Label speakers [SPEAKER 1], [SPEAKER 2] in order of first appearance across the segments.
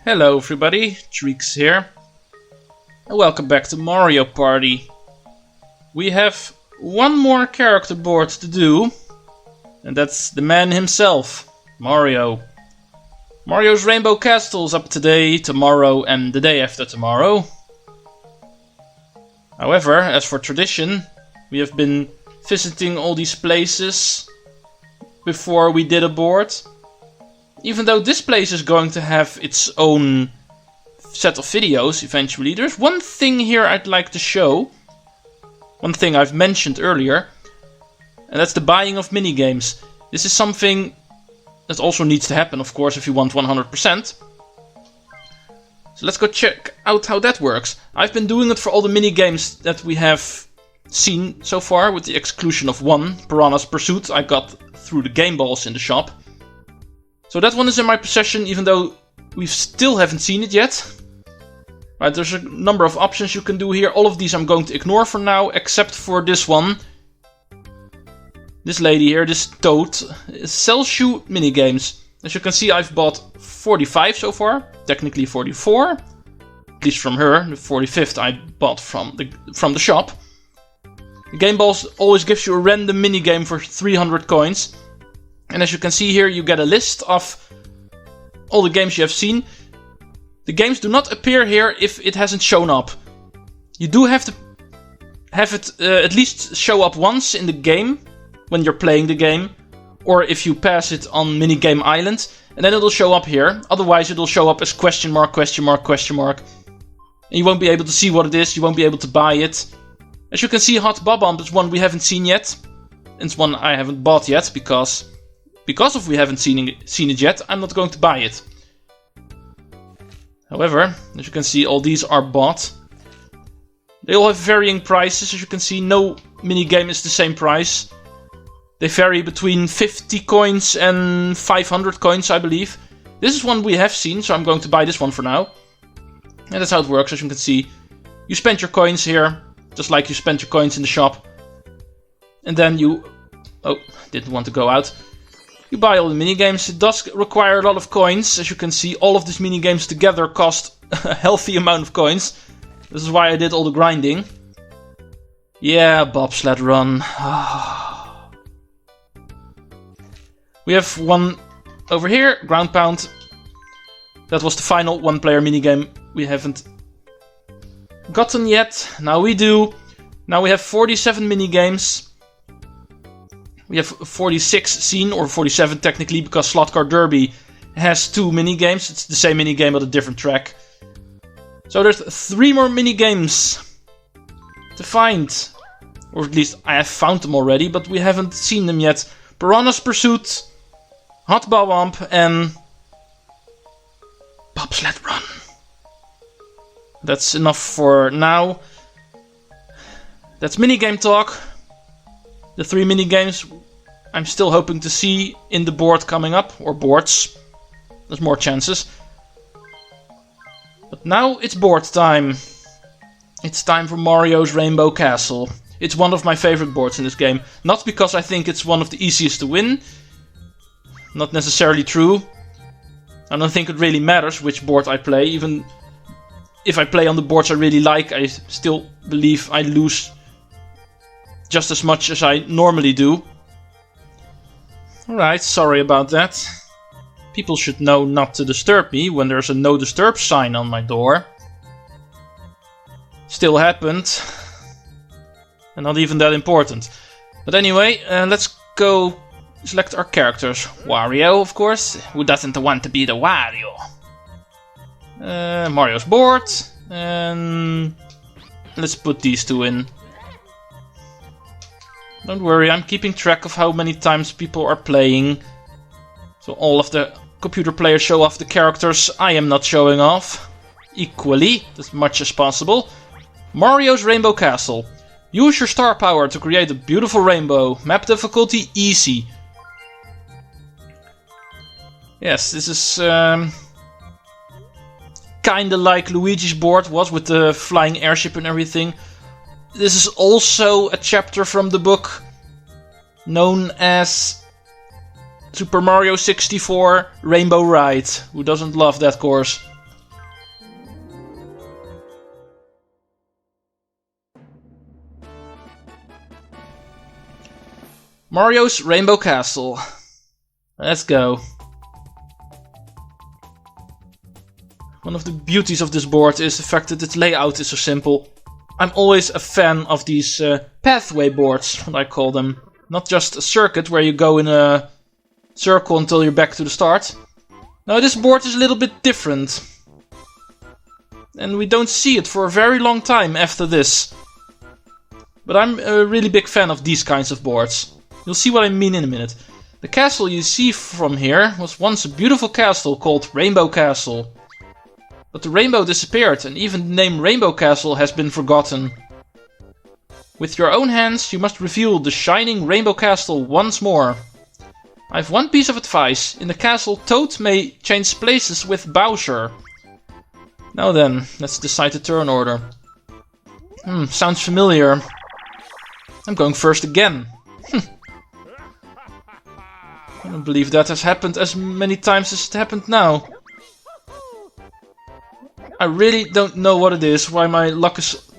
[SPEAKER 1] Hello everybody, Treecks here, and welcome back to Mario Party. We have one more character board to do, and that's the man himself, Mario. Mario's Rainbow Castle is up today, tomorrow, and the day after tomorrow. However, as for tradition, we have been visiting all these places before we did a board. Even though this place is going to have its own set of videos eventually, there's one thing here I'd like to show. One thing I've mentioned earlier, and that's the buying of minigames. This is something that also needs to happen, of course, if you want 100%. So let's go check out how that works. I've been doing it for all the minigames that we have seen so far, with the exclusion of one, Piranha's Pursuit, I got through the game balls in the shop. So that one is in my possession, even though we still haven't seen it yet. Right, there's a number of options you can do here. All of these I'm going to ignore for now, except for this one. This lady here, this Toad, sells you minigames. As you can see, I've bought 45 so far, technically 44. At least from her. The 45th I bought from the shop. The game balls always gives you a random minigame for 300 coins. And as you can see here, you get a list of all the games you have seen. The games do not appear here if it hasn't shown up. You do have to have it at least show up once in the game, when you're playing the game. Or if you pass it on Minigame Island, and then it'll show up here. Otherwise it'll show up as question mark, question mark, question mark. And you won't be able to see what it is, you won't be able to buy it. As you can see, Hot Bob-Omb is one we haven't seen yet. And it's one I haven't bought yet, because of we haven't seen it yet, I'm not going to buy it. However, as you can see, all these are bought. They all have varying prices. As you can see, no minigame is the same price. They vary between 50 coins and 500 coins, I believe. This is one we have seen, so I'm going to buy this one for now. And that's how it works. As you can see, you spend your coins here, just like you spent your coins in the shop. And then you... Oh, didn't want to go out. You buy all the minigames. It does require a lot of coins. As you can see, all of these minigames together cost a healthy amount of coins. This is why I did all the grinding. Yeah, bobsled run. We have one over here, ground pound. That was the final one-player minigame we haven't gotten yet. Now we do. Now we have 47 minigames. We have 46 seen, or 47 technically, because Slot Car Derby has 2 minigames. It's the same minigame but a different track. So there's 3 more minigames to find. Or at least I have found them already, but we haven't seen them yet. Piranha's Pursuit, Hot Bob-Omb, and Bobsled Run. That's enough for now. That's minigame talk. The 3 minigames I'm still hoping to see in the board coming up, or boards. There's more chances. But now it's board time. It's time for Mario's Rainbow Castle. It's one of my favorite boards in this game. Not because I think it's one of the easiest to win. Not necessarily true. I don't think it really matters which board I play. Even if I play on the boards I really like, I still believe I lose just as much as I normally do. Alright, sorry about that. People should know not to disturb me when there's a no disturb sign on my door. Still happened. And not even that important. But anyway, let's go select our characters. Wario, of course. Who doesn't want to be the Wario? Mario's board. And let's put these 2 in. Don't worry, I'm keeping track of how many times people are playing. So all of the computer players show off the characters I am not showing off. Equally, as much as possible. Mario's Rainbow Castle. Use your star power to create a beautiful rainbow. Map difficulty easy. Yes, this is kinda like Luigi's board was with the flying airship and everything. This is also a chapter from the book known as Super Mario 64 Rainbow Ride. Who doesn't love that course? Mario's Rainbow Castle. Let's go. One of the beauties of this board is the fact that its layout is so simple. I'm always a fan of these pathway boards, what I call them. Not just a circuit where you go in a circle until you're back to the start. Now this board is a little bit different. And we don't see it for a very long time after this. But I'm a really big fan of these kinds of boards. You'll see what I mean in a minute. The castle you see from here was once a beautiful castle called Rainbow Castle. But the rainbow disappeared and even the name Rainbow Castle has been forgotten. With your own hands you must reveal the shining Rainbow Castle once more. I have one piece of advice. In the castle, Toad may change places with Bowser. Now then, let's decide the turn order. Sounds familiar. I'm going first again. I don't believe that has happened as many times as it happened now. I really don't know what it is, why my luck is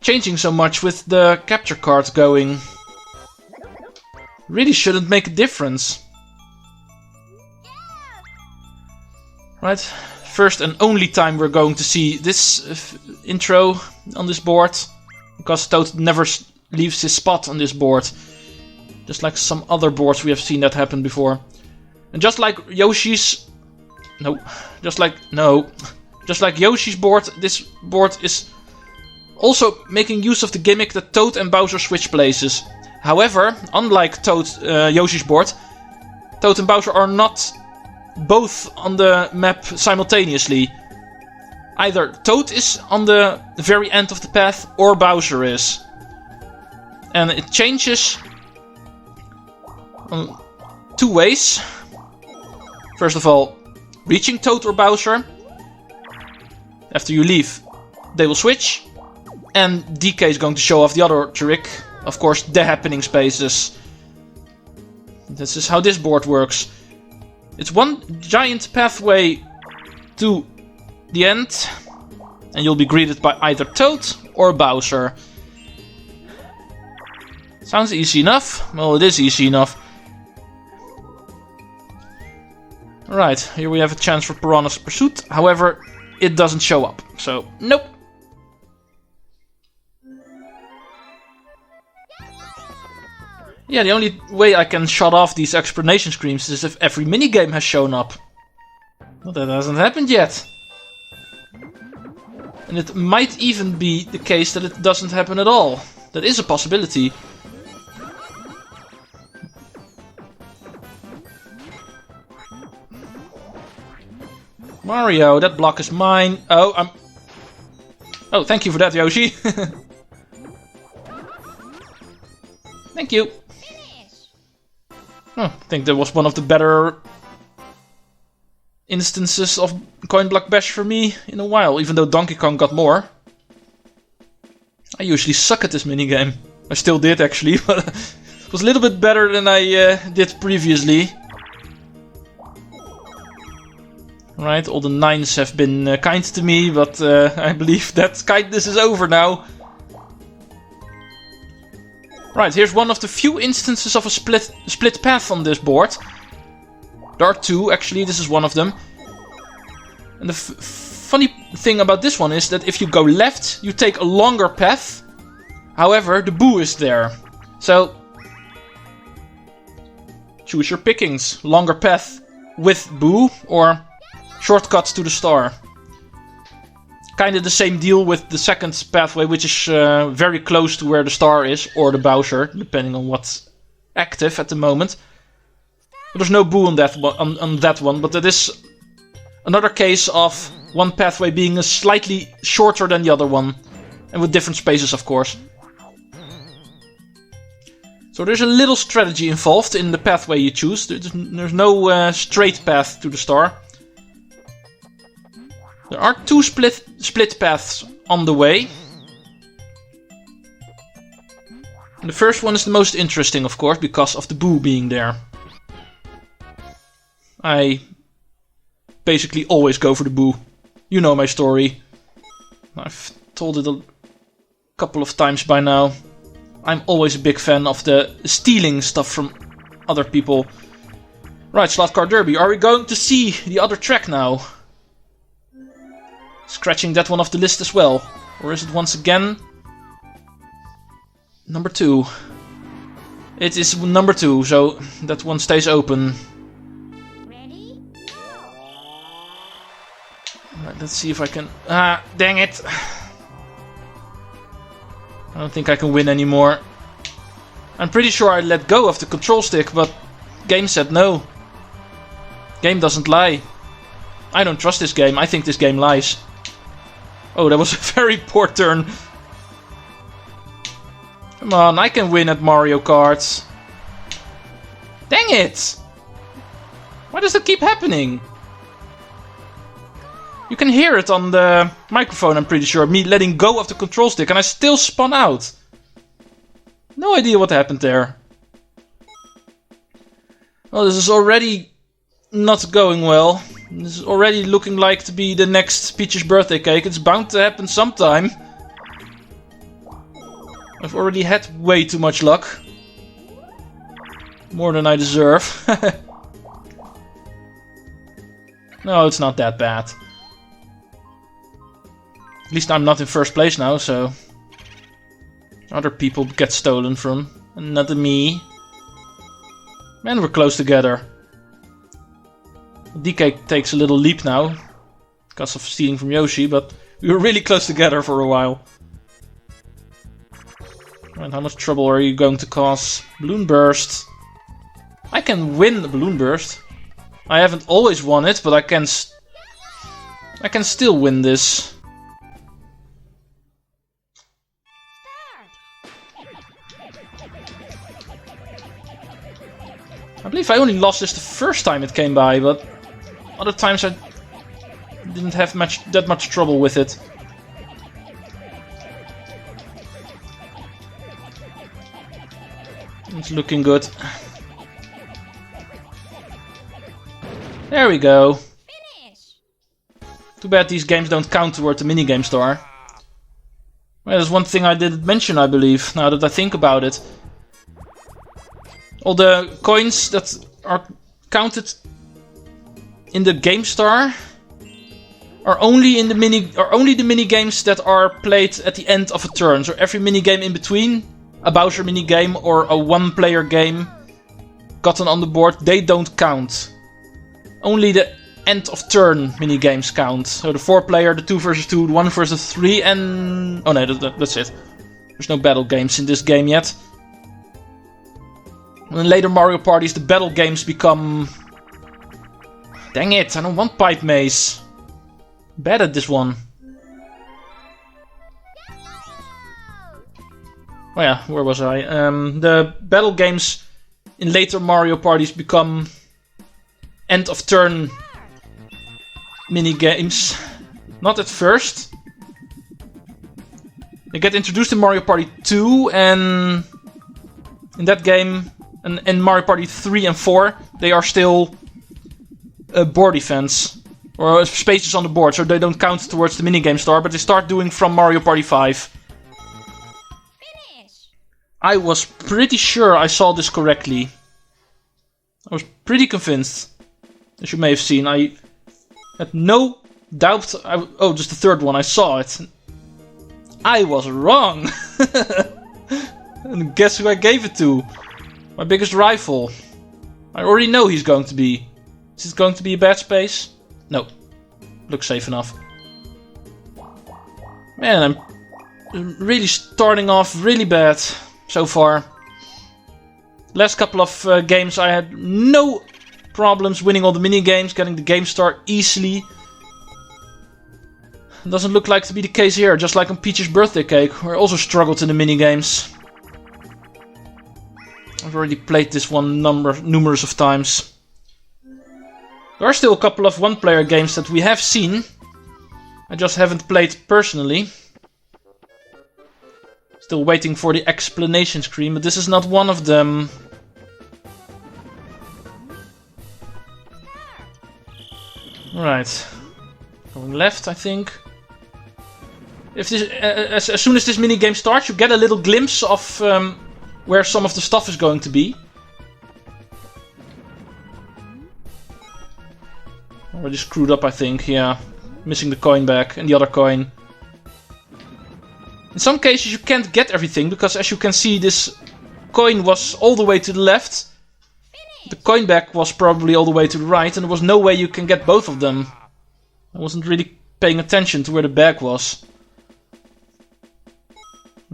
[SPEAKER 1] changing so much with the capture card going. Really shouldn't make a difference. Right, first and only time we're going to see this intro on this board. Because Toad never leaves his spot on this board. Just like some other boards we have seen that happen before. And just like Yoshi's... Just like Yoshi's board, this board is also making use of the gimmick that Toad and Bowser switch places. However, unlike Yoshi's board, Toad and Bowser are not both on the map simultaneously. Either Toad is on the very end of the path or Bowser is. And it changes two ways. First of all, reaching Toad or Bowser. After you leave, they will switch. And DK is going to show off the other trick. Of course, the happening spaces. This is how this board works. It's one giant pathway to the end. And you'll be greeted by either Toad or Bowser. Sounds easy enough. Well, it is easy enough. Right, here we have a chance for Piranha's Pursuit. However, it doesn't show up. So, nope. Yeah, the only way I can shut off these explanation screens is if every minigame has shown up. Well, that hasn't happened yet. And it might even be the case that it doesn't happen at all. That is a possibility. Mario, that block is mine. Oh, thank you for that, Yoshi. Thank you. I think that was one of the better instances of Coin Block Bash for me in a while, even though Donkey Kong got more. I usually suck at this minigame. I still did, actually, but it was a little bit better than I did previously. Right, all the 9s have been kind to me, but I believe that kindness is over now. Right, here's one of the few instances of a split path on this board. There are two, actually, this is one of them. And the funny thing about this one is that if you go left, you take a longer path. However, the boo is there. So, choose your pickings. Longer path with boo, or shortcuts to the star. Kinda the same deal with the second pathway, which is very close to where the star is, or the Bowser, depending on what's active at the moment. But there's no boo on that one, but that is another case of one pathway being slightly shorter than the other one, and with different spaces, of course. So there's a little strategy involved in the pathway you choose. There's no straight path to the star. There are two split paths on the way. And the first one is the most interesting, of course, because of the boo being there. I basically always go for the boo. You know my story. I've told it a couple of times by now. I'm always a big fan of the stealing stuff from other people. Right, Slot Car Derby. Are we going to see the other track now? Scratching that one off the list as well. Or is it once again number 2? It is number 2, so that one stays open.
[SPEAKER 2] Ready?
[SPEAKER 1] Right, let's see if I can... Ah, dang it! I don't think I can win anymore. I'm pretty sure I let go of the control stick, but game said no. Game doesn't lie. I don't trust this game. I think this game lies. Oh, that was a very poor turn. Come on, I can win at Mario Kart. Dang it! Why does that keep happening? You can hear it on the microphone, I'm pretty sure. Me letting go of the control stick and I still spun out. No idea what happened there. Well, this is already not going well. This is already looking like to be the next Peach's birthday cake. It's bound to happen sometime. I've already had way too much luck. More than I deserve. No, it's not that bad. At least I'm not in first place now, so... Other people get stolen from, and not me. Man, we're close together. DK takes a little leap now, because of stealing from Yoshi, but we were really close together for a while. And how much trouble are you going to cause? Balloon Burst. I can win the Balloon Burst. I haven't always won it, but I can still win this. I believe I only lost this the first time it came by, but other times I didn't have that much trouble with it. It's looking good. There we go.
[SPEAKER 2] Finish.
[SPEAKER 1] Too bad these games don't count toward the minigame star. Well, there's one thing I didn't mention, I believe, now that I think about it. All the coins that are counted in the Game Star are only the mini games that are played at the end of a turn. So every mini game in between, a Bowser mini game or a one-player game gotten on the board, they don't count. Only the end of turn mini games count. So the 4-player, the 2 versus 2, the 1 versus 3, and oh no, that's it. There's no battle games in this game yet. And in later Mario Parties, the battle games become... Dang it, I don't want Pipe Maze. Bad at this one. Oh yeah, where was I? The battle games in later Mario Parties become end of turn mini games. Not at first. They get introduced in Mario Party 2, and in that game, and in Mario Party 3 and 4, they are still board events. Or spaces on the board, so they don't count towards the minigame star, but they start doing from Mario Party 5.
[SPEAKER 2] Finish.
[SPEAKER 1] I was pretty sure I saw this correctly. I was pretty convinced. As you may have seen, I had no doubt. Oh, just the third one, I saw it. I was wrong! And guess who I gave it to? My biggest rival. I already know he's going to be. Is it going to be a bad space? No. Looks safe enough. Man, I'm really starting off really bad so far. Last couple of games I had no problems winning all the mini-games, getting the game star easily. Doesn't look like to be the case here, just like on Peach's birthday cake, where I also struggled in the mini-games. I've already played this one numerous of times. There are still a couple of one-player games that we have seen. I just haven't played personally. Still waiting for the explanation screen, but this is not one of them. Right. Going left, I think. if this, as soon as this minigame starts, you get a little glimpse of where some of the stuff is going to be. Already screwed up, I think, yeah. Missing the coin back and the other coin. In some cases you can't get everything, because as you can see, this coin was all the way to the left. The coin back was probably all the way to the right, and there was no way you can get both of them. I wasn't really paying attention to where the bag was.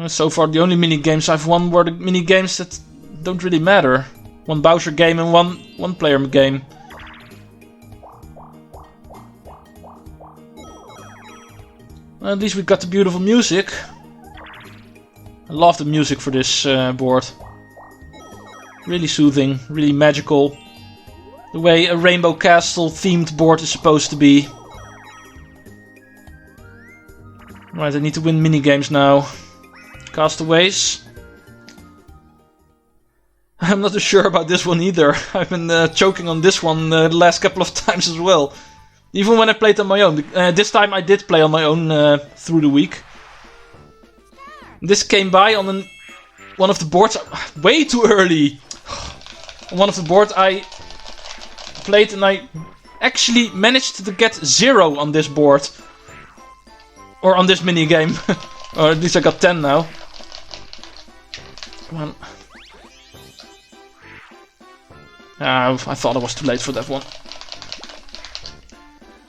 [SPEAKER 1] So far the only minigames I've won were the minigames that don't really matter. One Bowser game and one player game. At least we got the beautiful music. I love the music for this board. Really soothing, really magical. The way a Rainbow Castle themed board is supposed to be. Right, I need to win minigames now. Castaways. I'm not too sure about this one either. I've been choking on this one the last couple of times as well. Even when I played on my own. This time I did play on my own through the week. This came by on one of the boards way too early. On one of the boards I played and I actually managed to get 0 on this board. Or on this minigame. Or at least I got 10 now. Come on. I thought I was too late for that one.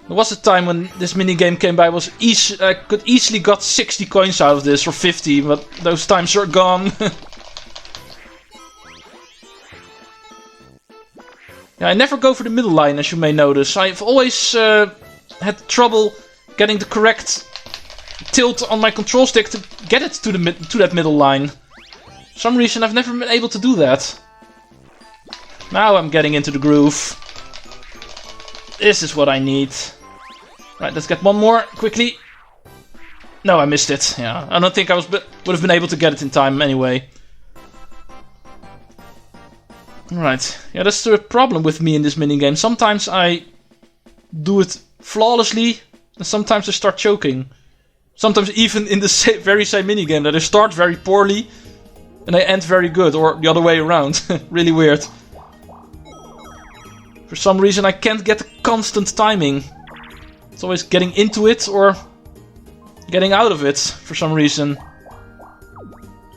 [SPEAKER 1] There was a time when this minigame came by, I could easily got 60 coins out of this, or 50, but those times are gone. Yeah, I never go for the middle line, as you may notice. I've always had trouble getting the correct tilt on my control stick to get it to that middle line. For some reason I've never been able to do that. Now I'm getting into the groove. This is what I need. Right, let's get one more quickly. No, I missed it. Yeah, I don't think I would have been able to get it in time anyway. Right, yeah, that's the problem with me in this minigame. Sometimes I do it flawlessly, and sometimes I start choking. Sometimes even in the very same minigame, that I start very poorly and I end very good, or the other way around. Really weird. For some reason I can't get the constant timing. It's always getting into it or getting out of it for some reason.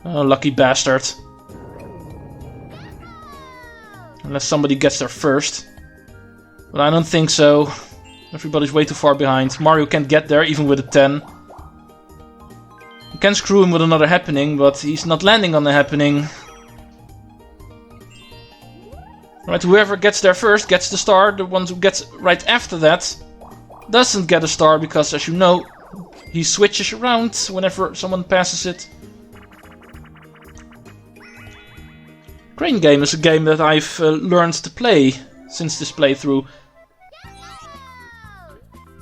[SPEAKER 1] Oh, lucky bastard. Unless somebody gets there first. But I don't think so. Everybody's way too far behind. Mario can't get there, even with a 10. You can screw him with another happening, but he's not landing on the happening. Right, whoever gets there first gets the star. The one who gets right after that doesn't get a star, because as you know, he switches around whenever someone passes it. Crane Game is a game that I've learned to play since this playthrough.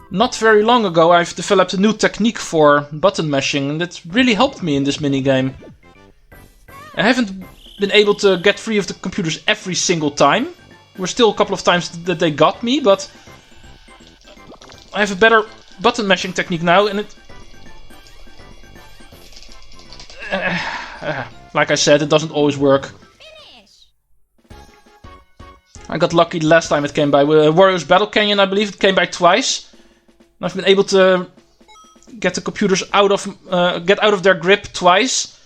[SPEAKER 1] Not very long ago I've developed a new technique for button mashing, and that's really helped me in this minigame. I haven't been able to get free of the computers every single time. There were still a couple of times that they got me, but I have a better button mashing technique now, and it... like I said, it doesn't always work. I got lucky the last time it came by. With Wario's Battle Canyon, I believe it came by twice. And I've been able to get the computers get out of their grip twice.